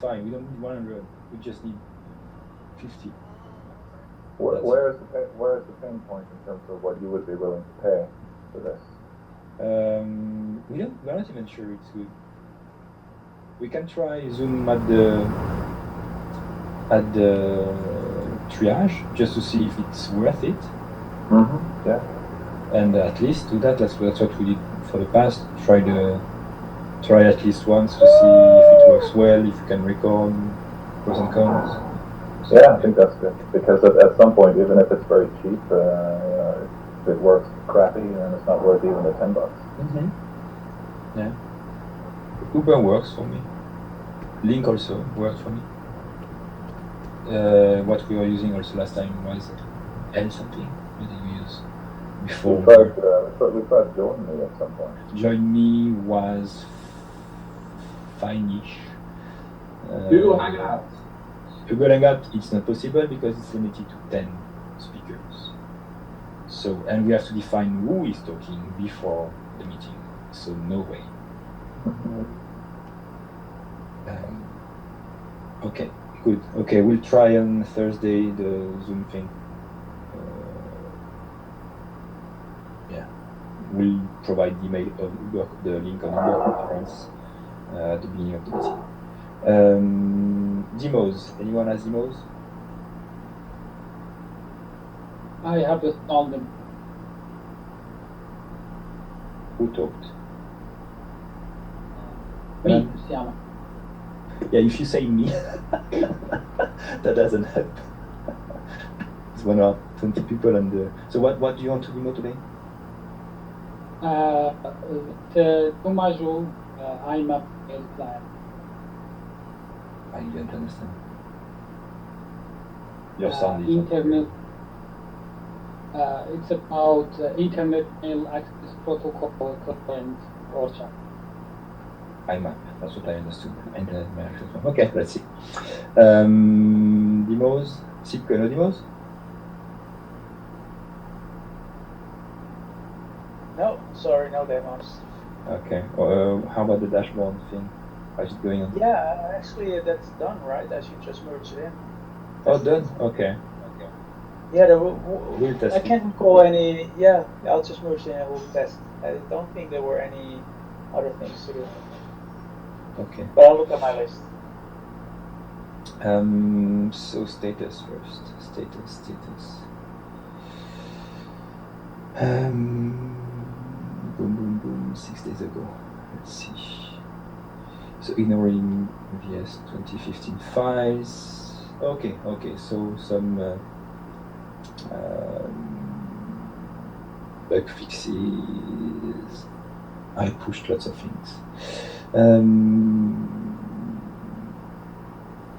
fine. We don't need 100. We just need 50. Where is the pain point in terms of what you would be willing to pay for this? We're not even sure it's good. We can try Zoom at the triage just to see if it's worth it. Mm-hmm. Yeah. And at least do that. That's what we did for the past. Try at least once to see if it works well, if you can record pros and cons. So, yeah, I think that's good because at some point, even if it's very cheap, if it works crappy, then it's not worth even the $10. Mm-hmm. Yeah. Uber works for me. Link also works for me. What we were using also last time was L something. What did we use before? We tried Join Me at some point. Join Me was fine-ish. Google Hangout. Google Hangout, it's not possible because it's limited to 10 speakers. So, and we have to define who is talking before the meeting. So no way. Okay, good. Okay, we'll try on Thursday the Zoom thing. Yeah, we'll provide the email of Uber, the link on Uber conference at the beginning of the meeting. Demos. Anyone has demos? I have installed them. Who talked? Me, Cristiano. Yeah, if you say me, that doesn't help. It's 1 hour, 20 people on the. So what do you want to demo today? The Tomajou IMAP plan. I didn't understand. Your sound is internet. It's about internet mail access protocol and ORCHA. IMAP, that's what I understood. Internet mail access. Okay, let's see. Demos? SIP, no demos? No, sorry, no demos. Okay. How about the dashboard thing? How's it going on? Yeah, actually that's done, right? As you just merged it in. Oh, done? Okay. Yeah, We'll test I can't recall any. Yeah, I'll just merge it in and we'll test. I don't think there were any other things to do. Okay. But I'll look at my list. So status first. Status. Boom. 6 days ago. Let's see. So ignoring VS 2015 files. Okay. So some bug fixes. I pushed lots of things.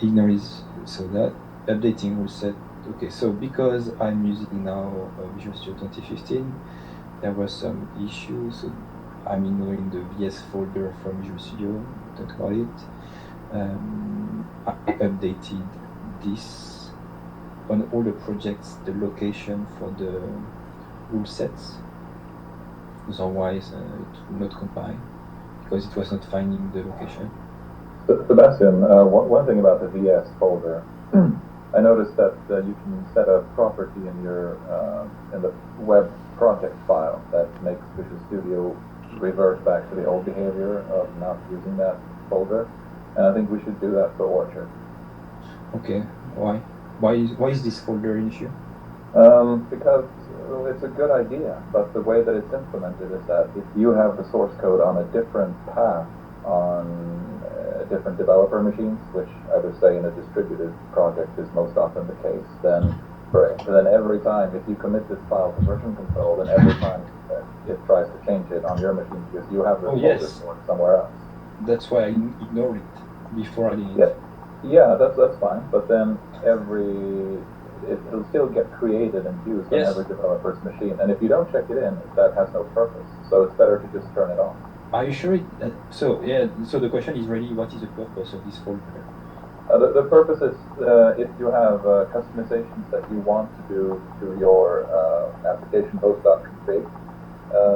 Ignories, so that updating will set. Okay, so because I'm using now Visual Studio 2015, there was some issues. So I'm ignoring the VS folder from Visual Studio. Don't call it. I updated this on all the projects, the location for the rule sets. Otherwise, it will not compile because it was not finding the location. Sebastian, one thing about the VS folder, I noticed that you can set a property in your in the web project file that makes Visual Studio revert back to the old behavior of not using that folder, and I think we should do that for Orchard. Okay, why? Why is this folder an issue? Because it's a good idea, but the way that it's implemented is that if you have the source code on a different path on different developer machines, which I would say in a distributed project is most often the case, then every time if you commit this file to version control, then every time it tries to change it on your machine because you have the folder stored somewhere else. That's why I ignored it before adding it. Yeah, that's fine, but then it'll still get created and used on every developer's machine, and if you don't check it in, that has no purpose. So it's better to just turn it on. Are you sure? So the question is really, what is the purpose of this folder? The purpose is if you have customizations that you want to do to your application host.config,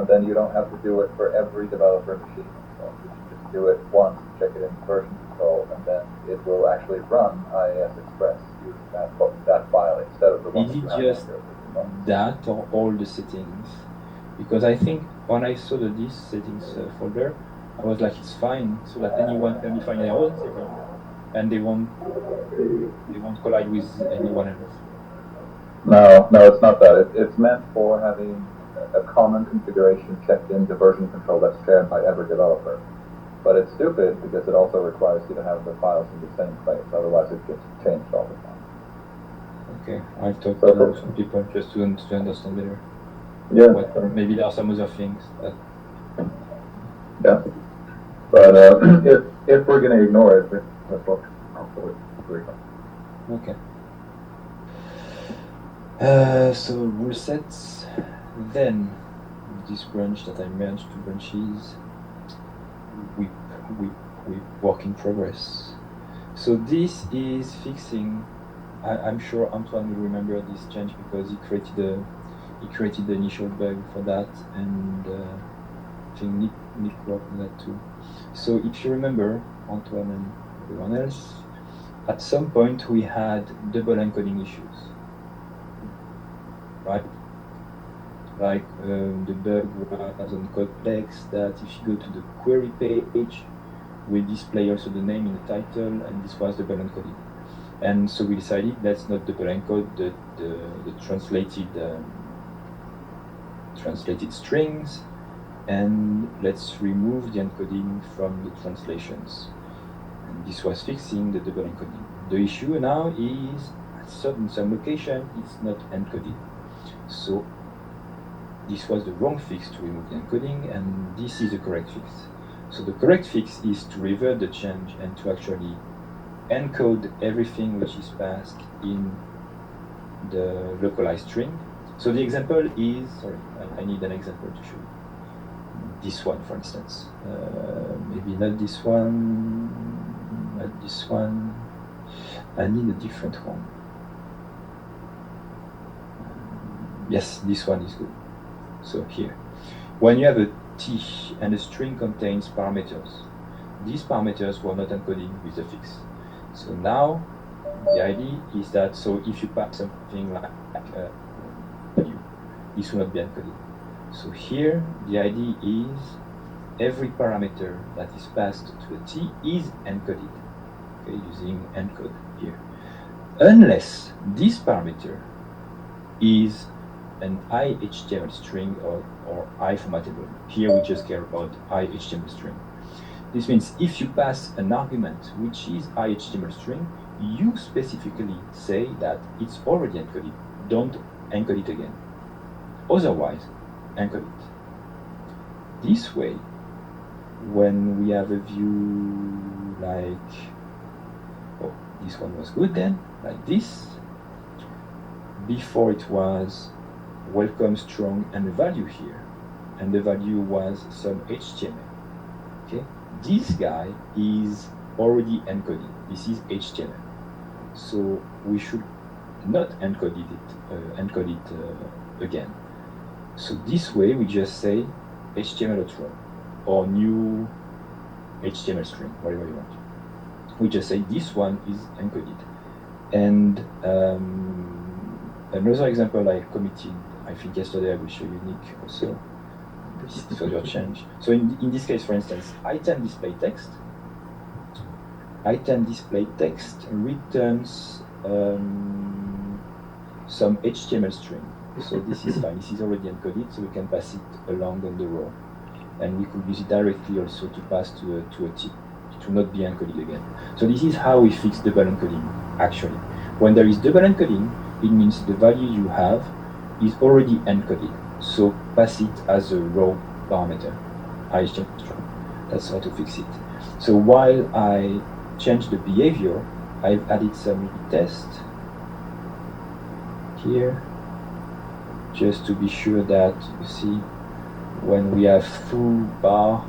then you don't have to do it for every developer machine. So you can just do it once, check it in version control, and then it will actually run IIS Express using that file instead of the one Is that you it have just on your system. that or all the settings? Because I think when I saw this settings folder, I was like, it's fine, so that anyone can define their own settings, and they won't collide with anyone else. No, it's not that. It's meant for having a common configuration checked into version control that's shared by every developer. But it's stupid because it also requires you to have the files in the same place, otherwise it gets changed all the time. Okay, I've talked to some people just to understand better. Yeah. Maybe there are some other things that. Yeah. But if we're going to ignore it, that's what hopefully agree on. Okay. So rule sets. Then this branch that I merged two branches. We work in progress. So this is fixing. I'm sure Antoine will remember this change because he created the initial bug for that, and I think Nick worked on that too. So if you remember, Antoine and everyone else, at some point we had double encoding issues, right? Like the bug was on Codex that if you go to the query page, we display also the name in the title, and this was double encoding. And so we decided let's not double encode the translated strings, and let's remove the encoding from the translations. And this was fixing the double encoding. The issue now is in some location it's not encoded. So this was the wrong fix to remove the encoding, and this is the correct fix. So the correct fix is to revert the change and to actually encode everything which is passed in the localized string. So the example is, sorry, I need an example to show you. This one, for instance. Maybe not this one, not this one. I need a different one. Yes, this one is good. So here, when you have a T and a string contains parameters, these parameters were not encoded with the fix. So now the idea is that, so if you pass something like value, this will not be encoded. So here the idea is every parameter that is passed to a T is encoded, okay, using encode here, unless this parameter is an iHTML string or iFormatable. Here we just care about iHTML string. This means if you pass an argument which is iHTML string, you specifically say that it's already encoded. Don't encode it again. Otherwise, encode it. This way, when we have a view like, oh, this one was good then, like this. Before it was welcome strong and a value here, and the value was some HTML. Okay, this guy is already encoded. This is HTML, so we should not encode it again. So this way we just say HTML.raw or new HTML string, whatever you want. We just say this one is encoded. And another example I committed, I think yesterday, I will show you, Nick, also. This was your change. So in this case, for instance, item display text. Item display text returns some HTML string. So this is fine. This is already encoded, so we can pass it along on the row. And we could use it directly also to pass to a T. It will not be encoded again. So this is how we fix double encoding, actually. When there is double encoding, it means the value you have is already encoded. So pass it as a raw parameter, HTML string. That's how to fix it. So while I change the behavior, I've added some test here, just to be sure that you see when we have full bar,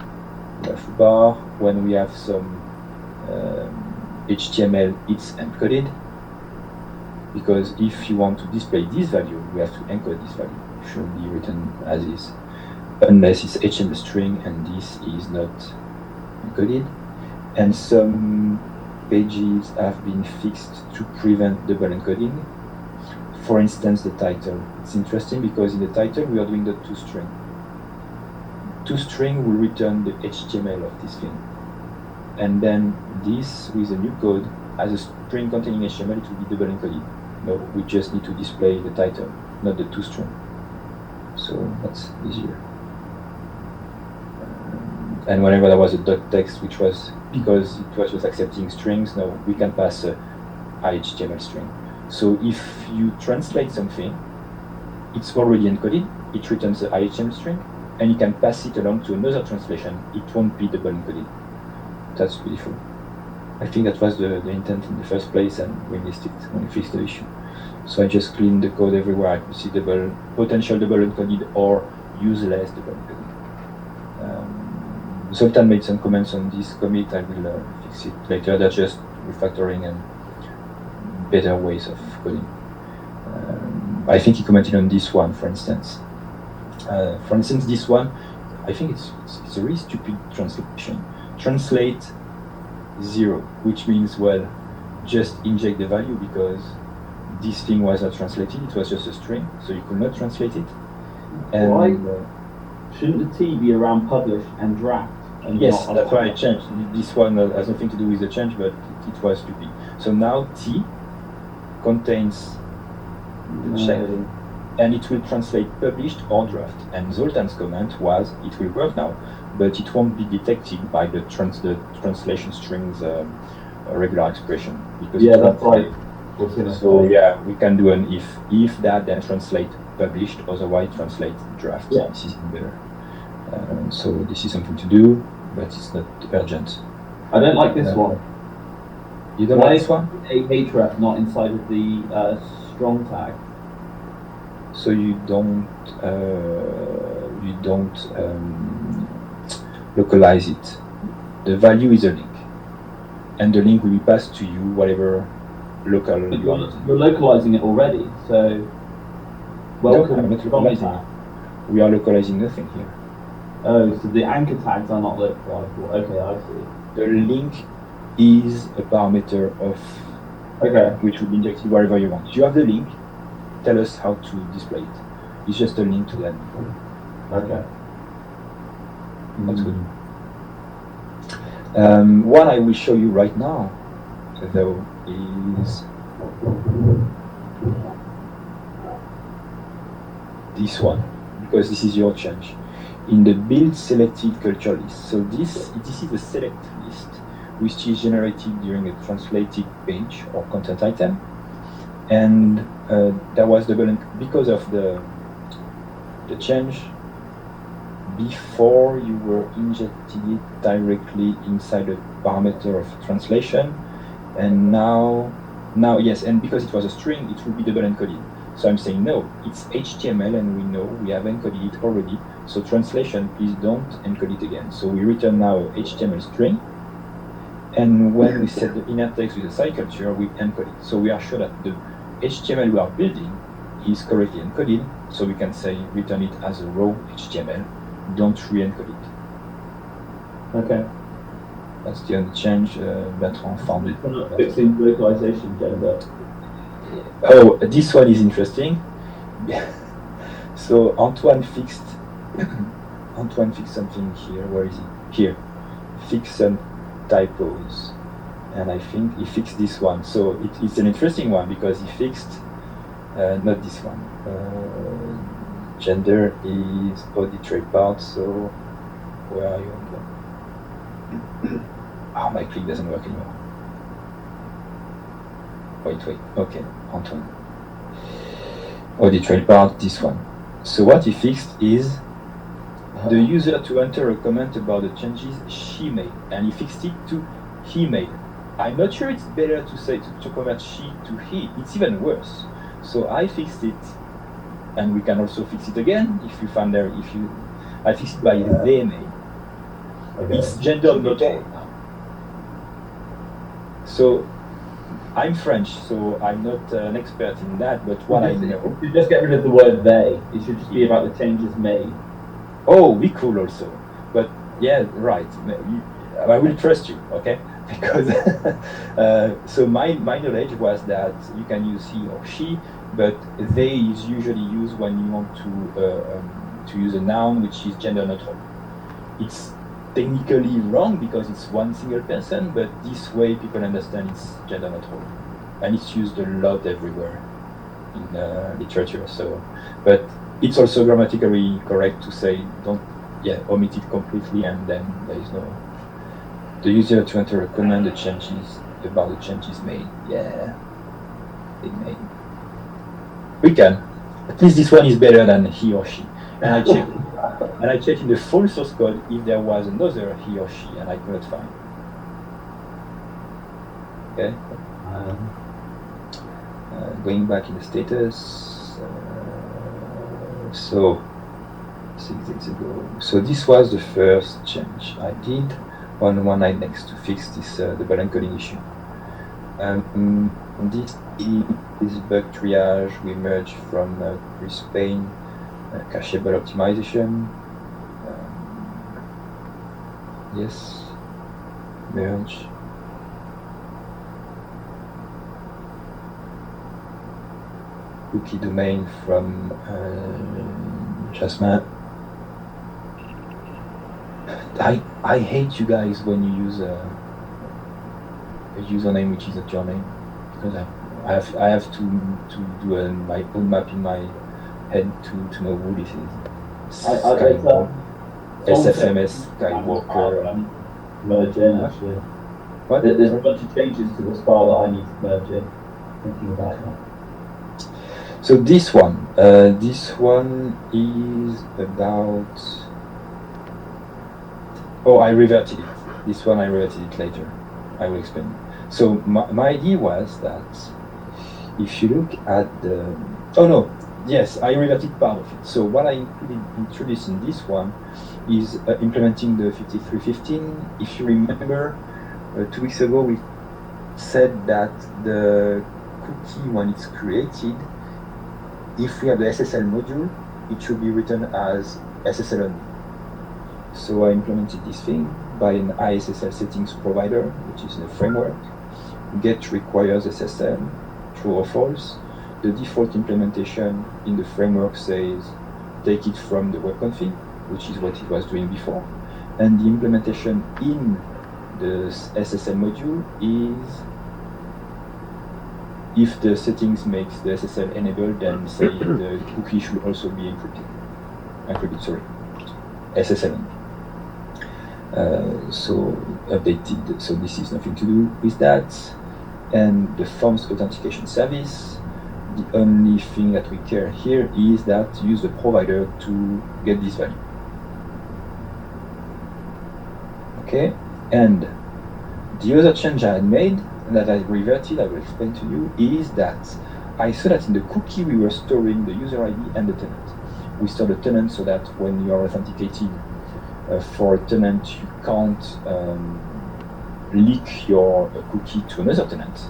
when we have some HTML, it's encoded. Because if you want to display this value, we have to encode this value. It should be written as is, unless it's HTML string and this is not encoded. and some pages have been fixed to prevent double encoding. For instance, the title. It's interesting because in the title we are doing the toString. toString will return the HTML of this thing. And then this, with the new code, as a string containing HTML, it will be double encoded. No, we just need to display the title, not the toString. So that's easier. And whenever there was a dot text, which was because it was just accepting strings, now we can pass a HTML string. So if you translate something, it's already encoded, it returns the HTML string, and you can pass it along to another translation. It won't be double encoded. That's beautiful. I think that was the intent in the first place, and we missed it when we fixed the issue. So I just cleaned the code everywhere I could see potential double encoded or useless double encoded. Zoltan made some comments on this commit. I will fix it later. They're just refactoring and better ways of coding. I think he commented on this one, for instance. This one, I think it's a really stupid translation. Translate 0, which means, well, just inject the value because this thing was not translated. It was just a string, so you could not translate it. And why shouldn't the T be around publish and draft? And yes, that's why I changed. This one has nothing to do with the change, but it was stupid. So now T contains the check, and it will translate published or draft. And Zoltan's comment was, it will work now, but it won't be detected by the translation strings regular expression. Because that's right. So yeah, we can do an if that, then translate published, otherwise translate draft. Yeah. This is better. So this is something to do, but it's not urgent. I don't like this one. You don't like this one? A href not inside of the strong tag. So you don't localize it. The value is a link, and the link will be passed to you whatever local But you are. you're localizing it already, so welcome I'm not strong localizing tag. it. We are localizing nothing here. Oh, so the anchor tags are not localizable. Okay, I see. The link is a parameter of which will be injected wherever you want. You have the link. Tell us how to display it. It's just a link to that. Okay. That's good. What I will show you right now, though, is this one, because this is your change. In the build selected culture list. So this is a select list, which is generated during a translated page or content item. And there was because of the change. Before you were injecting it directly inside a parameter of translation, and now yes, and because it was a string, it will be double encoded. So I'm saying no, it's HTML, and we know we have encoded it already. So translation, please don't encode it again. So we return now a HTML string, and when we set the inner text with a side culture, we encode it. So we are sure that the HTML we are building is correctly encoded. So we can say return it as a raw HTML. Don't re-encode it. Okay. That's the only change Bertrand found it. We're not fixing localization, gender. Oh, this one is interesting. So Antoine fixed something here. Where is he? Here. Fix some typos, and I think he fixed this one. So it's an interesting one because he fixed not this one. Gender is body trait part. So where are you? Oh, my click doesn't work anymore. Wait. Okay, Antoine. Body trait part, this one. So what he fixed is the user to enter a comment about the changes she made, and he fixed it to he made. I'm not sure it's better to say to convert she to he. It's even worse. So I fixed it, and we can also fix it again if you find there. I fixed it by they made. Okay. It's gender neutral now. So I'm French, so I'm not an expert in that. But what I know, you just get rid of the word they. It should just be about the changes made. Oh, we could also, but yeah, right. I will trust you, okay? Because so my knowledge was that you can use he or she, but they is usually used when you want to use a noun which is gender neutral. It's technically wrong because it's one single person, but this way people understand it's gender neutral, and it's used a lot everywhere in literature. So, but it's also grammatically correct to say don't omit it completely, and then there is no the user to enter a command the changes about the changes made. Yeah, it made. We can. At least this one is better than he or she. And I checked in the full source code if there was another he or she, and I could not find. Okay. Going back in the status. So 6 days ago. So this was the first change I did on one next to fix this double encoding issue. This is bug triage we merged from Chris Payne, cacheable optimization. Yes, merge. Cookie domain from Jasmine. I hate you guys when you use a username which is not your name, because I have to do my own map in my head to know who this is. SFMS Skywalker. Merge in actually. What? There's a bunch of changes to this file that I need to merge in. Thinking about that. So this one is about. Oh, I reverted it. This one I reverted it later. I will explain. So my idea was that if you look at the. Oh no. Yes, I reverted part of it. So what I introduced in this one is implementing the 5315. If you remember, 2 weeks ago we said that the cookie, when it's created, if we have the SSL module, it should be written as SSL only. So I implemented this thing by an ISSL settings provider, which is in a framework. Get requires SSL, true or false. The default implementation in the framework says take it from the web config, which is what it was doing before. And the implementation in the SSL module is if the settings makes the SSL enabled, then say the cookie should also be encrypted. SSL. So updated. So this is nothing to do with that. And the forms authentication service. The only thing that we care here is that use the provider to get this value. Okay, and the other change I had made and that I reverted, I will explain to you, is that I saw that in the cookie we were storing the user ID and the tenant. We store the tenant so that when you are authenticated for a tenant, you can't leak your cookie to another tenant.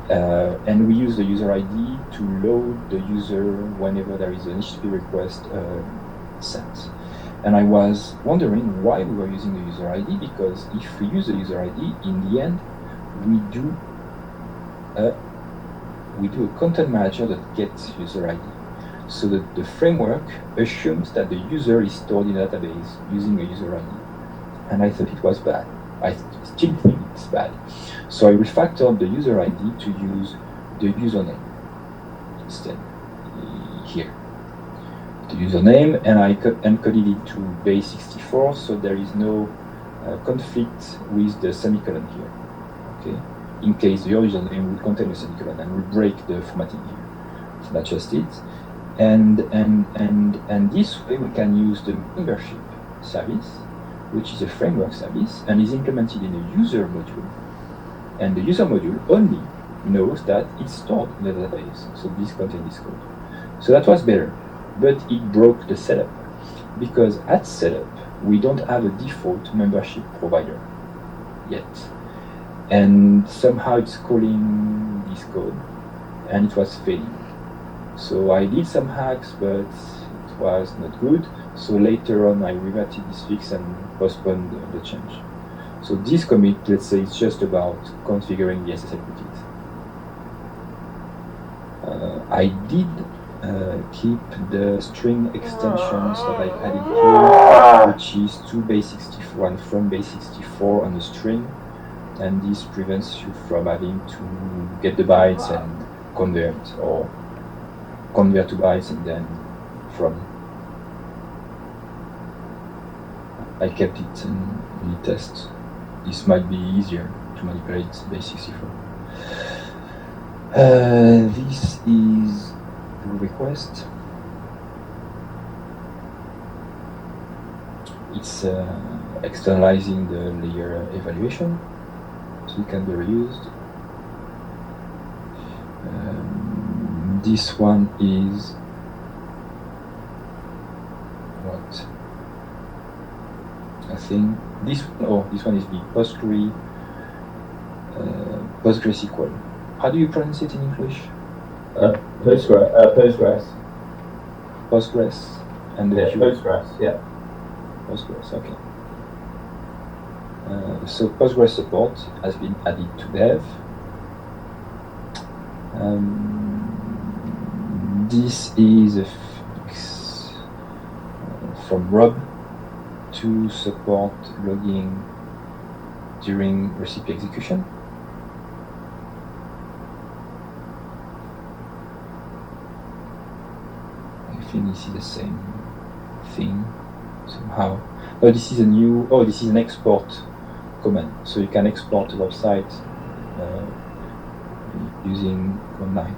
And we use the user ID to load the user whenever there is an HTTP request sent. And I was wondering why we were using the user ID, because if we use the user ID, in the end, we do a content manager that gets user ID. So that the framework assumes that the user is stored in a database using a user ID. And I thought it was bad. I still think it's bad. So I refactored the user ID to use the username instead here. The username, and I encoded it to base 64, so there is no conflict with the semicolon here. Okay, in case your username will contain a semicolon and will break the formatting here. So that's just it. And this way we can use the membership service, which is a framework service and is implemented in a user module. And the user module only knows that it's stored in the database. So this contains this code. So that was better, but it broke the setup, because at setup we don't have a default membership provider yet. And somehow it's calling this code and it was failing. So I did some hacks, but it was not good. So later on I reverted this fix and postponed the change. So this commit, let's say, it's just about configuring the SSL cookies. I did keep the string extensions that I added here, which is to base61 from base64 on the string, and this prevents you from having to get the bytes and convert, or convert to bytes and then from. I kept it in the test. This might be easier to manipulate base64. This is the request. It's externalizing the layer evaluation, so it can be reused. This one is what? I think this one is the PostgreSQL. How do you pronounce it in English? Postgres. Postgres and Yeah, Postgres. Yeah. Postgres. Okay. So Postgres support has been added to dev. This is a fix from Rob to support logging during recipe execution. I think this is the same thing somehow. Oh, this is a new. Oh, this is an export command, so you can export a website using command line.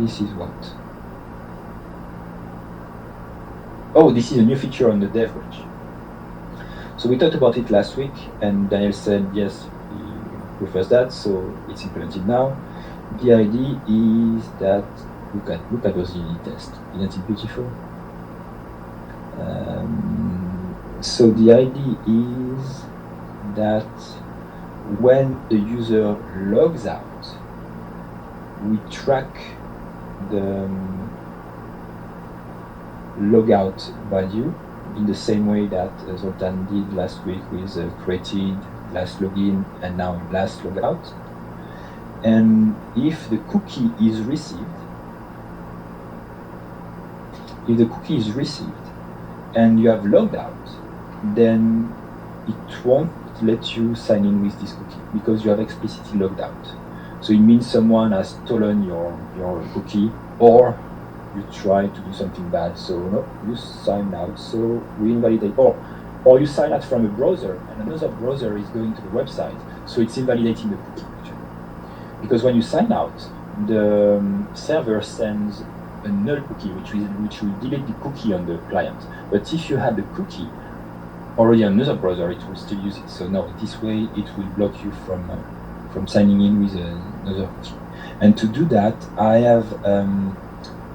This is what? Oh, this is a new feature on the dev branch. So we talked about it last week, and Daniel said yes, he prefers that, so it's implemented now. The idea is that look at those unit tests. Isn't it beautiful? So the idea is that when the user logs out, we track the logout value in the same way that Zoltan did last week with created, last login, and now last logout. And if the cookie is received, and you have logged out, then it won't let you sign in with this cookie because you have explicitly logged out. So it means someone has stolen your cookie, or you try to do something bad. So no, you sign out. So we invalidate, or you sign out from a browser, and another browser is going to the website. So it's invalidating the cookie actually. Because when you sign out, the server sends a null cookie, which will delete the cookie on the client. But if you had the cookie already on another browser, it will still use it. So no, this way it will block you from signing in with another cookie. And to do that, I have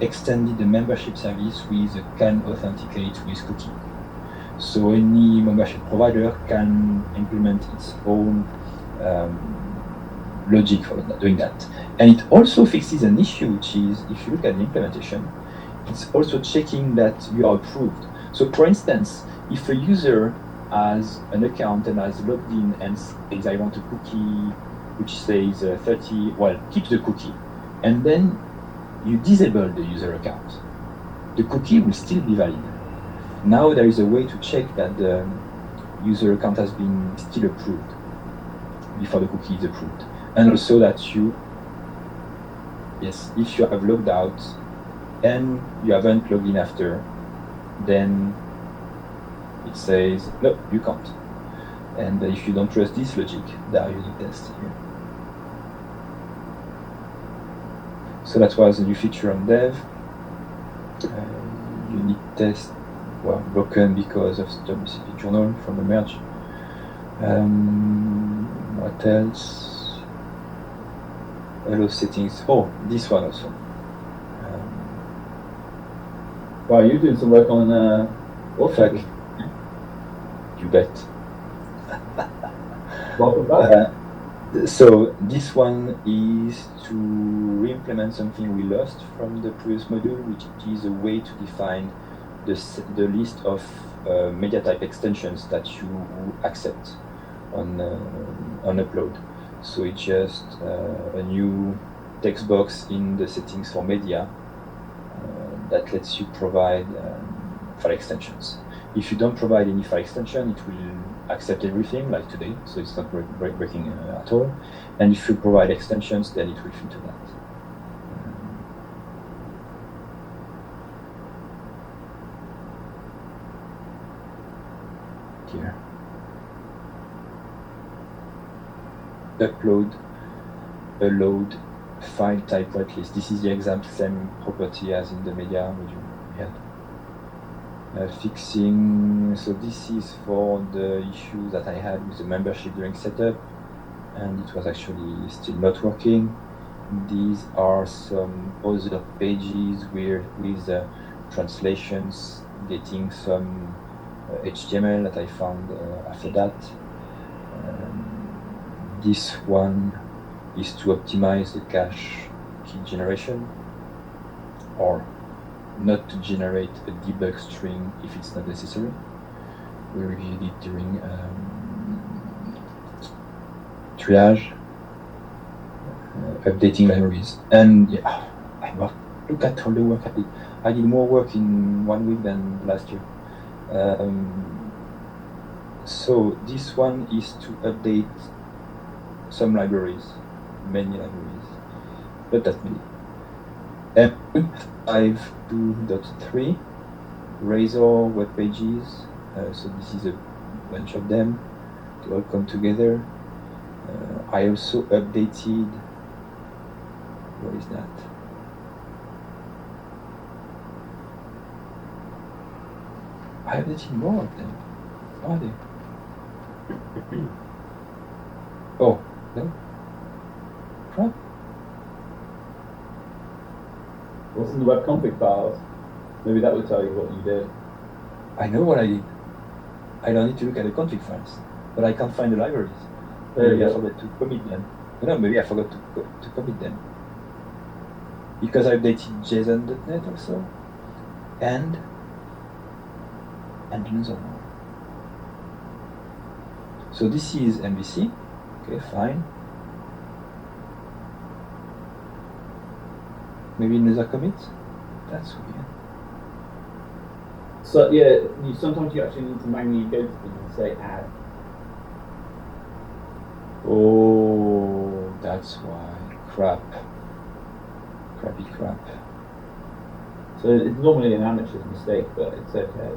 extended the membership service with can authenticate with cookie. So any membership provider can implement its own logic for doing that. And it also fixes an issue, which is, if you look at the implementation, it's also checking that you are approved. So for instance, if a user has an account and has logged in and says, I want a cookie which says 30, well, keep the cookie. And then you disable the user account. The cookie will still be valid. Now there is a way to check that the user account has been still approved before the cookie is approved. And also that you, yes, if you have logged out and you haven't logged in after, then it says, no, you can't. And if you don't trust this logic, there are unit tests here. So that was a new feature on dev. Unit test were broken because of the WCP journal from the merge. What else? Hello settings. Oh, this one also. Wow, you're doing some work on Fuck. You bet. Welcome back. So this one is to re-implement something we lost from the previous module, which is a way to define the list of media type extensions that you accept on upload. So it's just a new text box in the settings for media that lets you provide file extensions. If you don't provide any file extension, it will accept everything like today, so it's not breaking at all. And if you provide extensions, then it will filter that. Here. Upload, load, file type whitelist. This is the exact same property as in the media module we had. Fixing, so this is for the issue that I had with the membership during setup, and it was actually still not working. These are some other pages with translations, getting some HTML that I found after that. This one is to optimize the cache key generation, or not to generate a debug string if it's not necessary. We reviewed it during triage, updating libraries, and yeah, look at all the work I did. I did more work in 1 week than last year. So this one is to update some libraries, many libraries, not that many. M5.2.3, Razor web pages. So this is a bunch of them to all come together. I also updated. Where is that? I updated more of them. Are they? Oh, no? Crap. What's in the web config files? Maybe that would tell you what you did. I know what I did. I don't need to look at the config files, but I can't find the libraries. Maybe I forgot to commit them. No, maybe I forgot to commit them. Because I updated JSON.NET also, and another one. So this is MVC. Okay, fine. Maybe another commit? That's weird. So yeah, sometimes you actually need to manually go to them and say add. Oh, that's why. Crap. Crappy crap. So it's normally an amateur's mistake, but it's okay.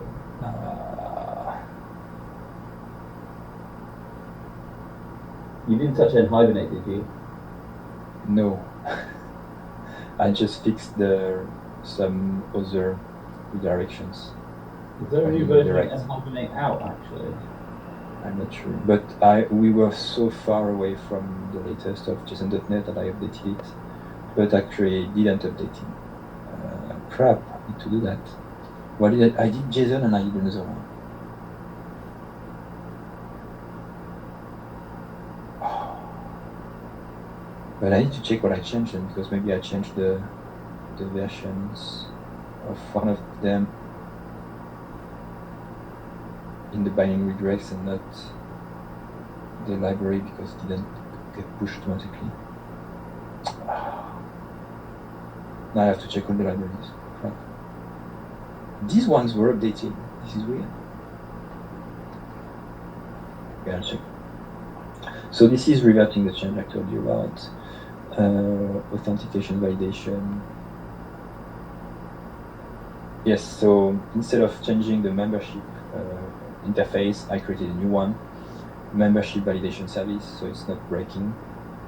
You didn't touch Hibernate, did you? No. I just fixed some other redirections. Is there a new version of Hibernate out, actually? I'm not sure. But we were so far away from the latest of JSON.NET that I updated it. But actually didn't update it. Crap, I need to do that. What did I did JSON and I did another one. But I need to check what I changed them, because maybe I changed the versions of one of them in the binding redirects and not the library, because it didn't get pushed automatically. Now I have to check all the libraries. Crap. These ones were updated. This is weird. Okay, I'll check. So this is reverting the change I told you about. Authentication validation. Yes, so instead of changing the membership interface, I created a new one, membership validation service, so it's not breaking.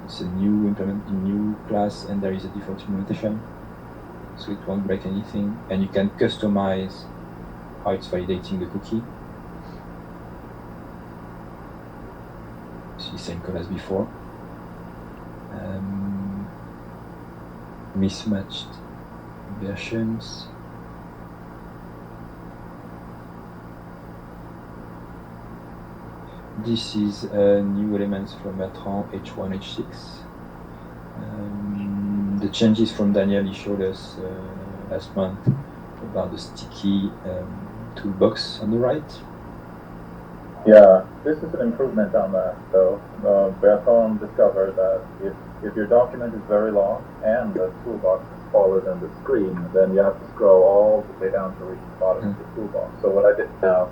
It's a new class, and there is a default implementation, so it won't break anything. And you can customize how it's validating the cookie. See, same code as before. Mismatched versions. This is new elements from Bertrand, H1, H6. The changes from Daniel he showed us last month about the sticky toolbox on the right. Yeah, this is an improvement on that. So Bertrand discovered that if your document is very long and the toolbox is smaller than the screen, then you have to scroll all the way down to reach the bottom of the toolbox. So what I did now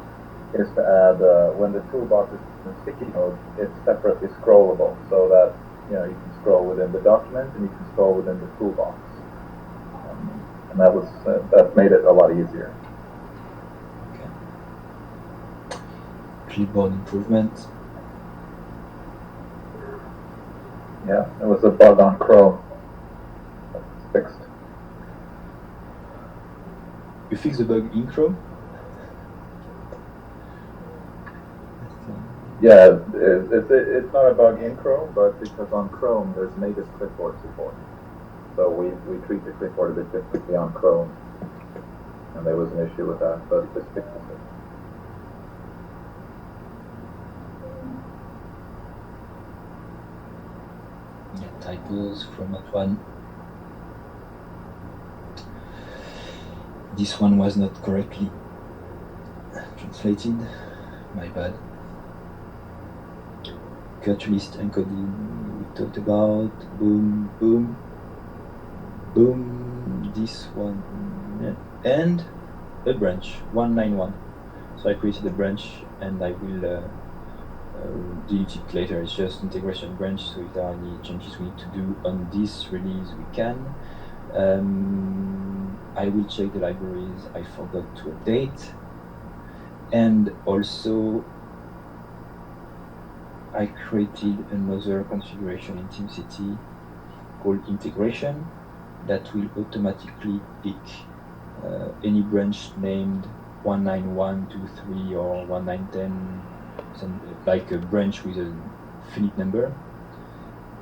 is to add, when the toolbox is in sticky mode, it's separately scrollable, so that you can scroll within the document and you can scroll within the toolbox. And that made it a lot easier. Clipboard improvement. Yeah, it was a bug on Chrome. That's fixed. You fix the bug in Chrome? Yeah, it's not a bug in Chrome, but because on Chrome there's native clipboard support. So we treat the clipboard a bit differently on Chrome. And there was an issue with that, but this fixes it. Yeah, typos from that one. This one was not correctly translated. My bad. Cut list encoding we talked about. Boom, boom, boom. This one and a branch 191. So I created a branch and I will delete it later. It's just integration branch. So if there are any changes we need to do on this release, we can. I will check the libraries I forgot to update, and also I created another configuration in TeamCity called integration that will automatically pick any branch named 19123 or 1910, like a branch with a finite number,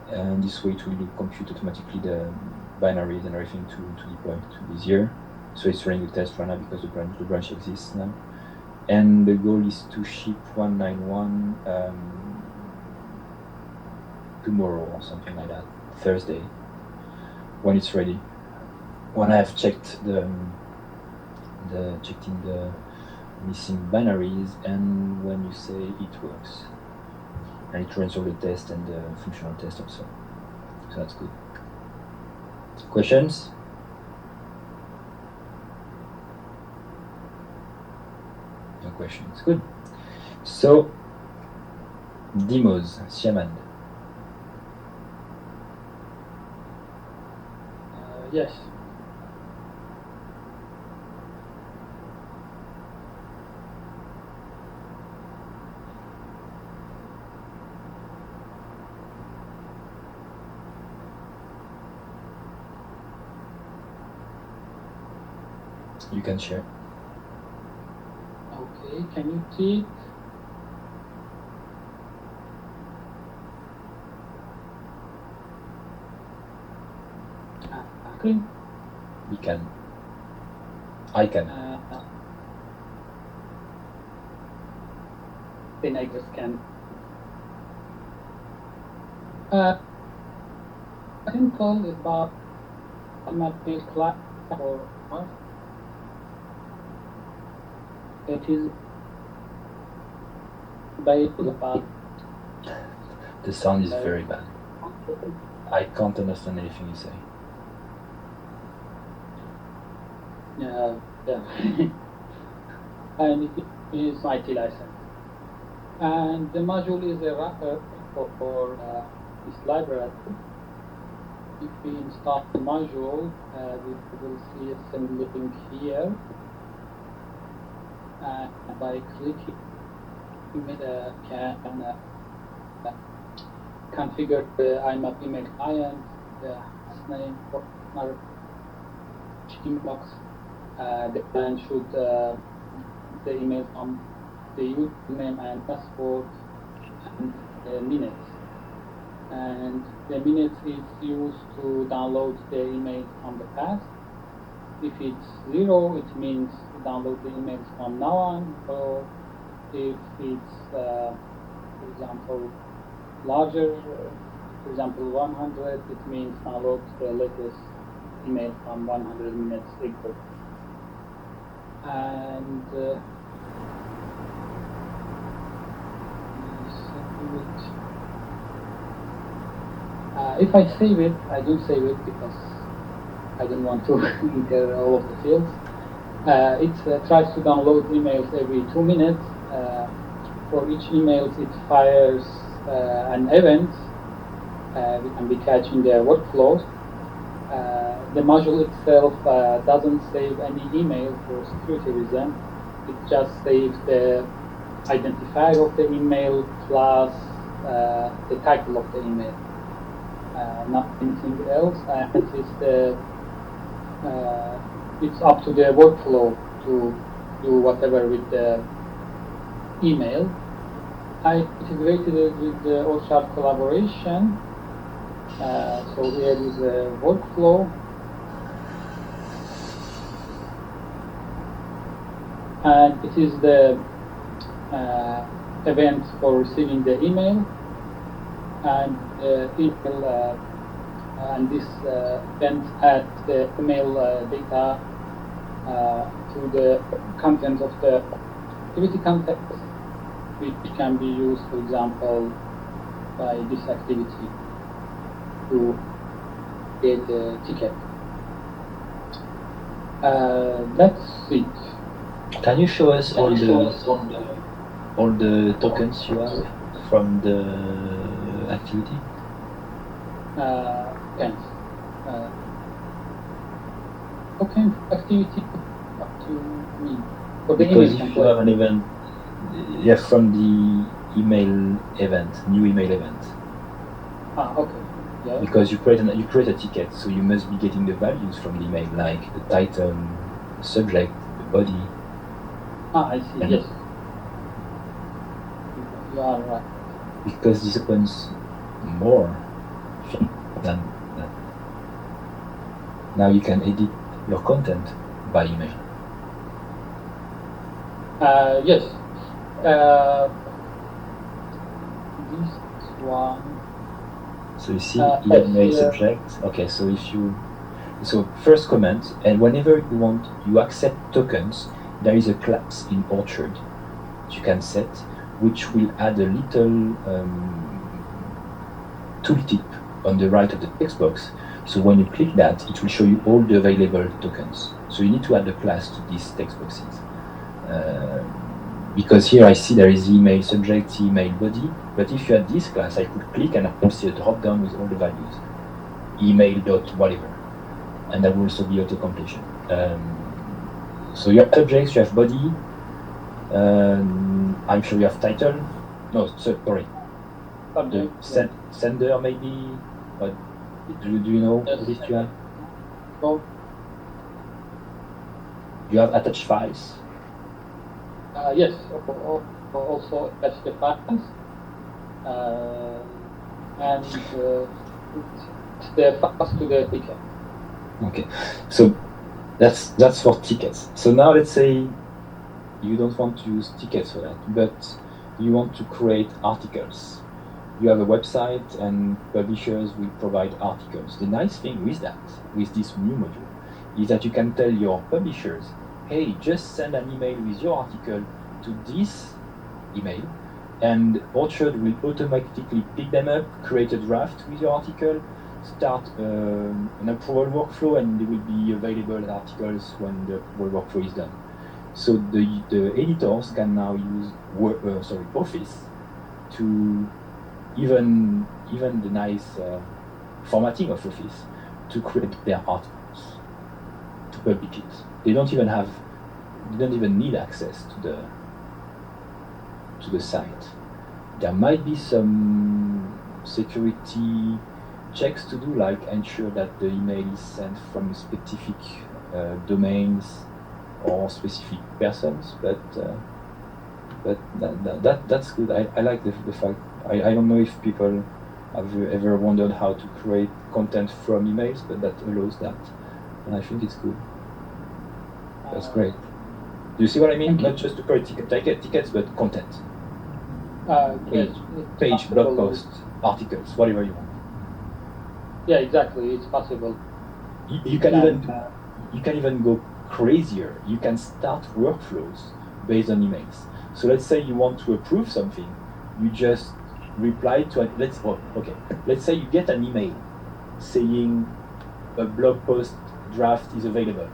and this way it will compute automatically the binaries and everything to deploy. It will be easier. So it's running a test right now because the branch exists now. And the goal is to ship 191 tomorrow or something like that, Thursday, when it's ready. When I have checked checked in the missing binaries, and when you say it works, and it runs all the tests and the functional test also. So that's good. Questions? No questions. Good. So, demos, Siaman. Yes. You can share. Okay, can you see it? Okay. We can. I can. Then I just can. Simple about mapping class or what? It is based about. The sound is very bad. I can't understand anything you say. Yeah. And it is IT license. And the module is a wrapper for this library. If we install the module, we will see a similar link here. And by clicking, we can configure the IMAP email client, the name for our inbox. The client should the email from the username and password and the minutes. And the minutes is used to download the email from the past. If it's 0, it means download the emails from now on, or if it's, for example, larger, for example, 100, it means download the latest email from 100 minutes ago. and if I save it, I don't save it because I don't want to enter all of the fields. It tries to download emails every 2 minutes. For each email, it fires an event we can be catching the workflow. The module itself doesn't save any email for security reason. It just saves the identifier of the email plus the title of the email, not anything else. And it's up to the workflow to do whatever with the email. I integrated it with the OSHAR collaboration. So here is a workflow. And it is the event for receiving the email. And email and this event adds the email data to the content of the activity context, which can be used, for example, by this activity to get a ticket. That's it. Can you show us all the tokens you have from the activity? Thanks. Okay, activity up to me. For the Because email if you have an event, from the email event, new email event. Okay. Yeah. Because you create a ticket, so you must be getting the values from the email, like the title, the subject, the body. I see. And yes. You are right. Because this opens more than that. Now you can edit your content by email. Yes. This one. So you see email subject. Okay, so first comment, and whenever you accept tokens, there is a class in Orchard you can set, which will add a little tooltip on the right of the text box. So when you click that, it will show you all the available tokens. So you need to add a class to these text boxes. Because here I see there is email subject, email body, but if you add this class, I could click and I will see a drop down with all the values, email dot whatever, and that will also be auto completion. So you have subjects, you have body. I'm sure you have title. No, sorry. The sender maybe. But do you know what list you have? Oh. You have attached files. Yes, also attach the files, and the files to the ticket. Okay, so that's for tickets. So now let's say you don't want to use tickets for that, but you want to create articles. You have a website and publishers will provide articles. The nice thing with that, with this new module, is that you can tell your publishers, hey, just send an email with your article to this email, and Orchard will automatically pick them up, create a draft with your article, start an approval workflow, and they will be available as articles when the approval workflow is done. So the editors can now use Office to even the nice formatting of Office to create their articles, to publish it. They don't even need access to the site. There might be some security checks to do, like ensure that the email is sent from specific domains or specific persons, but that's good. I like the fact. I don't know if people have ever wondered how to create content from emails, but that allows that, and I think it's good. That's great. Do you see what I mean? Not just to create tickets, but content. Page, blog post, articles, whatever you want. Yeah, exactly. It's possible. You can even go crazier. You can start workflows based on emails. So let's say you want to approve something, you just reply to it. Let's say you get an email saying a blog post draft is available.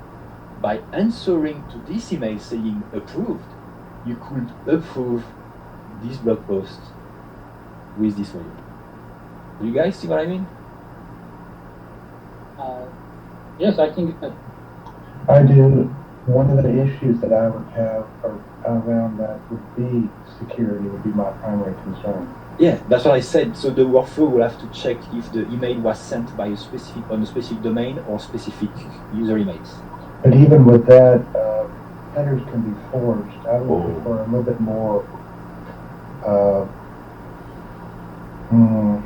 By answering to this email saying approved, you could approve this blog post with this value. Do you guys see what I mean? Yes, I think I do. One of the issues that I would have around that would be security, would be my primary concern. Yeah, that's what I said. So the workflow will have to check if the email was sent by on a specific domain or specific user emails. But even with that, headers can be forged. I would prefer a little bit more.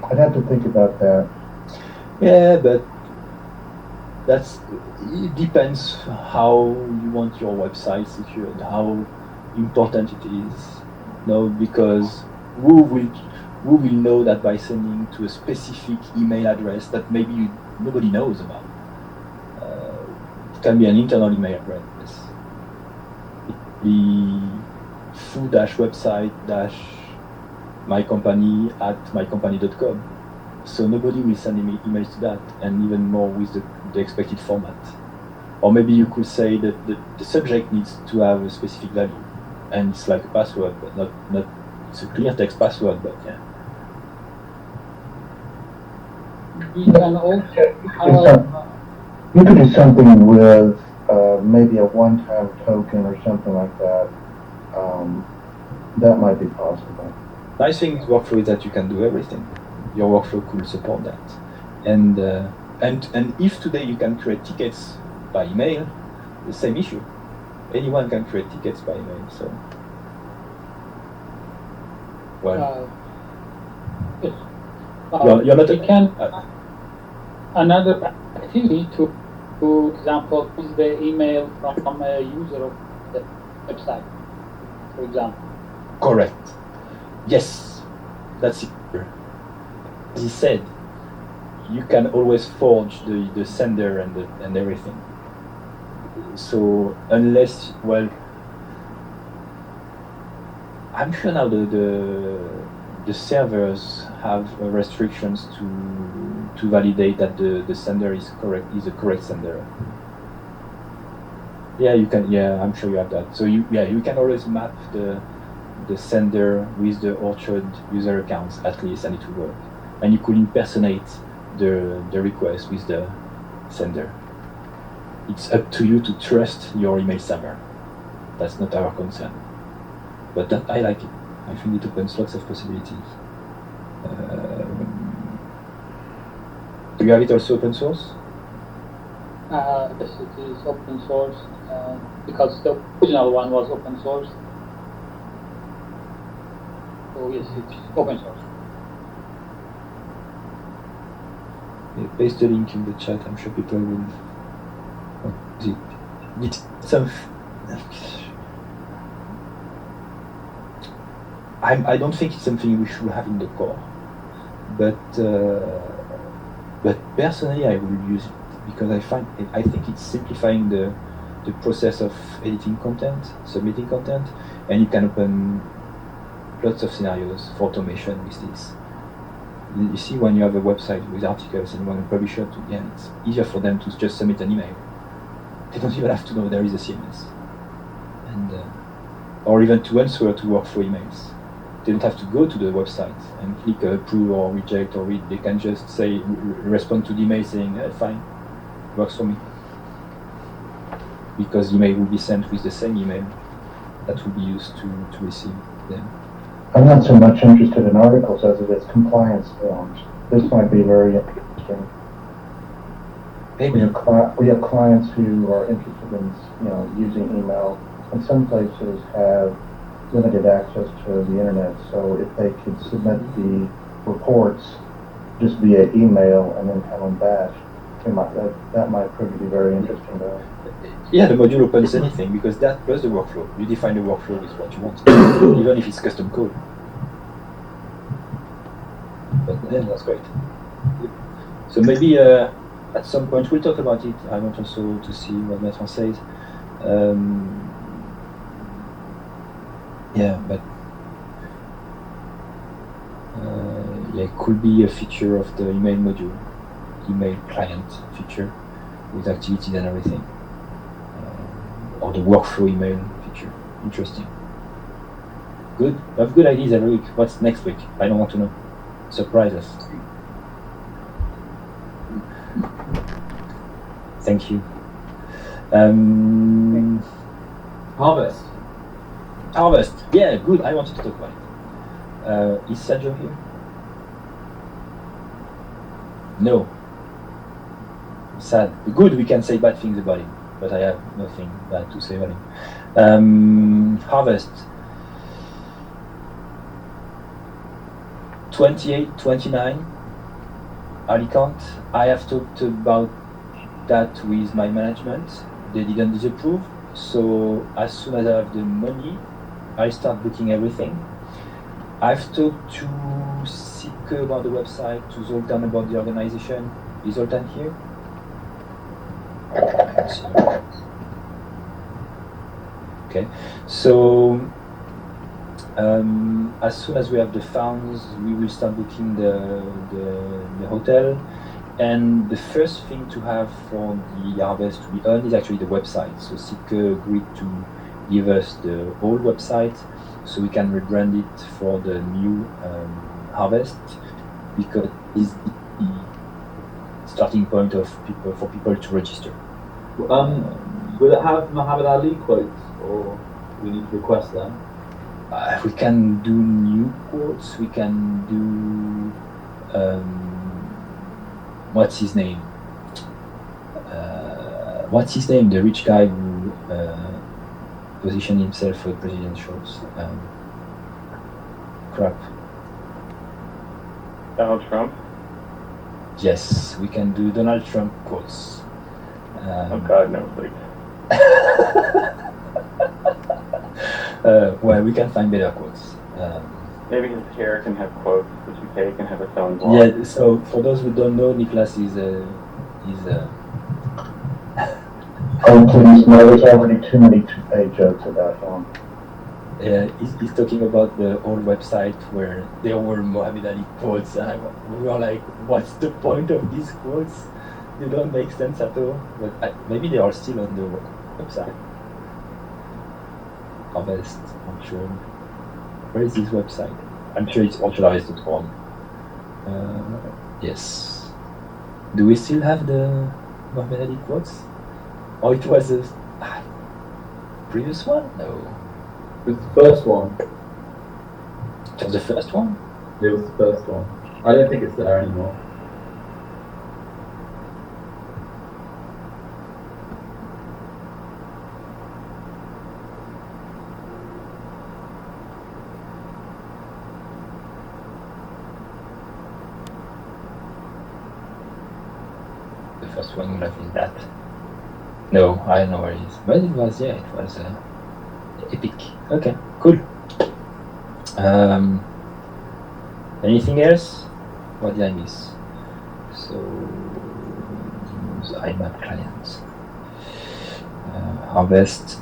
I'd have to think about that. Yeah, but it depends how you want your website secured, how important it is. No, because who will know that by sending to a specific email address that maybe nobody knows about? It can be an internal email address. It can be foo-website-mycompany@mycompany.com. So nobody will send emails to that, and even more with the expected format. Or maybe you could say that the subject needs to have a specific value, and it's like a password, but not it's a clear text password, but yeah. we can also You could do something with maybe a one-time token or something like that. That might be possible. Nice thing with workflow is that you can do everything. Your workflow could support that. And if today you can create tickets by email, the same issue. Anyone can create tickets by email. So, well, yes. you're not. We can another activity to example is the email from a user of the website, for example. Correct. Yes, that's it. As he said, you can always forge the sender and everything. So unless, well, I'm sure now the servers have restrictions to validate that the sender is a correct sender. Yeah, you can. Yeah, I'm sure you have that. So you can always map the sender with the Orchard user accounts at least, and it will work. And you could impersonate the request with the sender. It's up to you to trust your email server. That's not our concern. But I like it. I think it opens lots of possibilities. Do you have it also open source? Yes, it is open source because the original one was open source. So yes, it's open source. Yeah, paste the link in the chat. I'm sure people will. I don't think it's something we should have in the core, but personally I will use it because I think it's simplifying the process of editing content, submitting content, and you can open lots of scenarios for automation with this. You see, when you have a website with articles and you want to publish it, it's easier for them to just submit an email. They don't even have to know there is a CMS, and or even to answer to workflow emails. They don't have to go to the website and click approve or reject or read. They can just say respond to the email saying fine, works for me, because the email will be sent with the same email that will be used to receive them. I'm not so much interested in articles as it is compliance forms. This might be very interesting. Maybe. We have clients who are interested in using email, and some places have limited access to the internet. So if they could submit the reports just via email and then have them batched, that might prove to be very interesting to us. Yeah, the module opens anything because that plus the workflow. You define the workflow with what you want, even if it's custom code. But yeah, that's great. So maybe at some point we'll talk about it. I want also to see what Bertrand says. Yeah, but yeah, it could be a feature of the email module, email client feature with activities and everything, or the workflow email feature. Interesting. Good. We have good ideas every week. What's next week? I don't want to know. Surprise us. Thank you. Harvest. Harvest. Yeah, good. I wanted to talk about it. Is Sergio here? No. Sad. Good, we can say bad things about him, but I have nothing bad to say about him. Harvest. 28, 29. Alicante. I have talked about that with my management. They didn't disapprove. So as soon as I have the money, I start booking everything. I've talked to Sike about the website, to Zoltan about the organization. Is Zoltan here? Okay, so as soon as we have the funds, we will start booking the hotel. And the first thing to have for the harvest to be earned is actually the website. So Sike agreed to give us the old website so we can rebrand it for the new harvest, because it's the starting point of for people to register. Will it have Muhammad Ali quotes, or we need to request them? We can do new quotes. We can do what's his name? The rich guy who positioned himself for presidentials. Crap. Donald Trump? Yes, we can do Donald Trump quotes. Oh God, no, please. Well, we can find better quotes. Maybe his hair can have quotes, the toupee can have its own blog. Yeah, so for those who don't know, Nicholas is Oh, please, no, there's already too many two-page jokes about him. he's talking about the old website where there were Muhammad Ali quotes, and we were like, what's the point of these quotes? They don't make sense at all. But maybe they are still on the website. Harvest, Ultra. Where is this website? I'm sure it's ultralize.com. Yes. Do we still have the Muhammad Ali quotes? Or it was a previous one? No. It was the first one. It was the first one? It was the first one. I don't think it's there anymore. The first one would have been that. No, I don't know where it is. But it was, yeah, it was epic. Okay, cool. Anything else? What did I miss? So, IMAP clients. Harvest.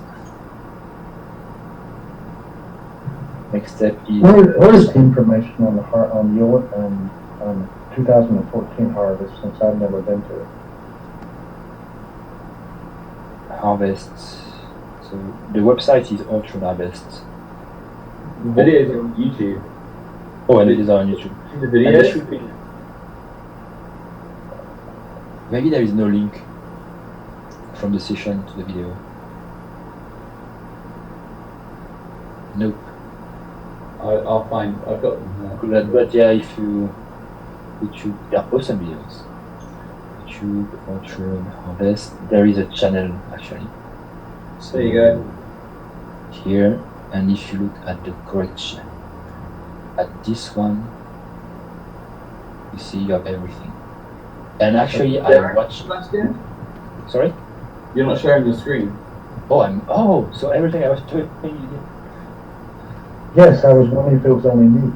Next step is... What is the information on your 2014 harvest, since I've never been to it? Harvest. So the website is Ultra Harvest. The videos are on YouTube. Oh, and it is on YouTube. The And there videos? should be. Maybe there is no link from the session to the video. Nope. I'll find. I've got them there. But yeah, if you YouTube, there are awesome videos. YouTube, Ultra Harvest. There is a channel actually. So There you go. Here, and if you look at the correction, at this one, you see you have everything. And actually, I watched. Sorry? You're not sharing your screen. Oh, so everything I was doing, you did. Yes, I was wondering if it was only me.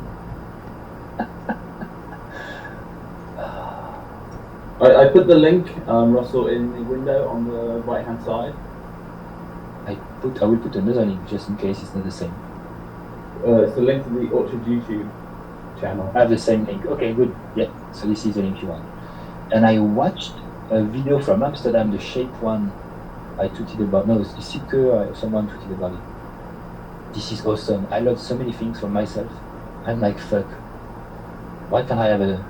I put the link, Russell, in the window on the right hand side. will put another link just in case it's not the same. It's the link to the Orchard YouTube channel. I have the same link. Okay, good. Yeah. So this is the link you want. And I watched a video from Amsterdam, the shape one. I tweeted about. No, it's Seeker. Someone tweeted about it. This is awesome. I learned so many things from myself. I'm like, fuck. Why can't I have a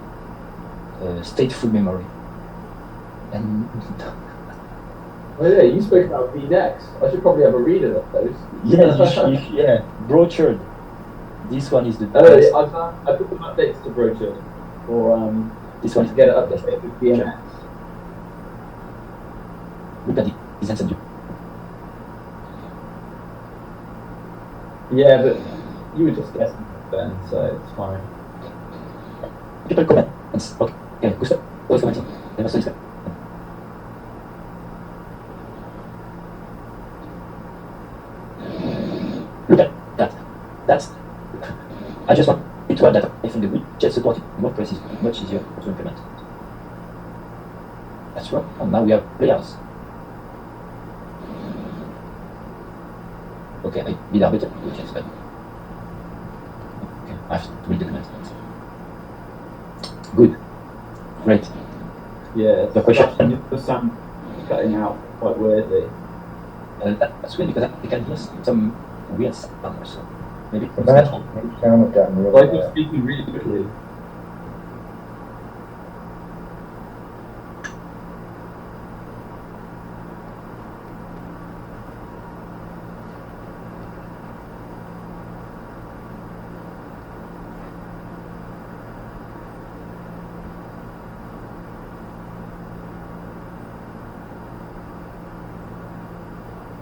stateful memory? And Oh yeah, you spoke about VNext. I should probably have a reader of those. yeah, brochured. This one is the Oh, best. yeah, I put some updates to brochure for This one to is get it updated with VNext. Look at it. It's handsome. Yeah, but you were just guessing then, so it's fine. People comments. Okay, Gustav, what's commenting? Never saw this guy. Look at that. That's. I just want to add that I think the widget supported WordPress is much easier to implement. That's right. And now we have layers. Okay, I did a better widgets, but okay, I have to read the comments. Good. Great. Yeah, The question. the sound cutting out quite weirdly. That's weird because I can hear some weird sound or so. Maybe it's Imagine better. the sound had gotten really Like you're bad. speaking really quickly.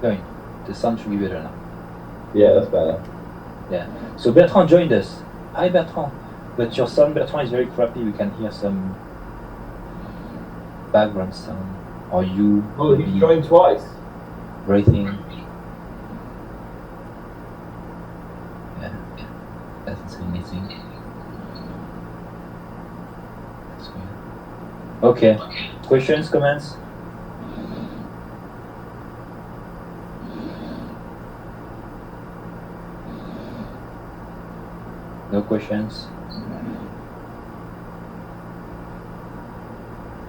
Going. The sound should be better now. Yeah, that's better. Yeah. So Bertrand joined us. Hi Bertrand. But your sound, Bertrand, is very crappy. We can hear some background sound. Or you Oh, he joined twice. breathing. Yeah. That's amazing. That's weird. Okay. Questions, comments? No questions?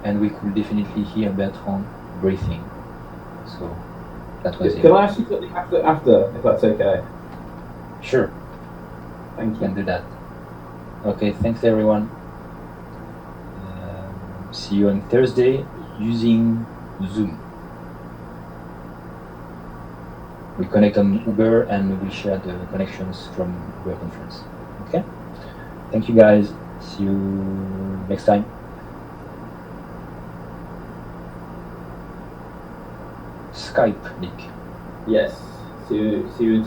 And we could definitely hear Bertrand breathing. So that was Can I ask you something after, if that's okay? Sure, Thank you you. can do that. Okay, thanks everyone. See you on Thursday using Zoom. We connect on Uber and we share the connections from Uber conference. Okay? Thank you guys. See you next time. Skype link. Yes. See you in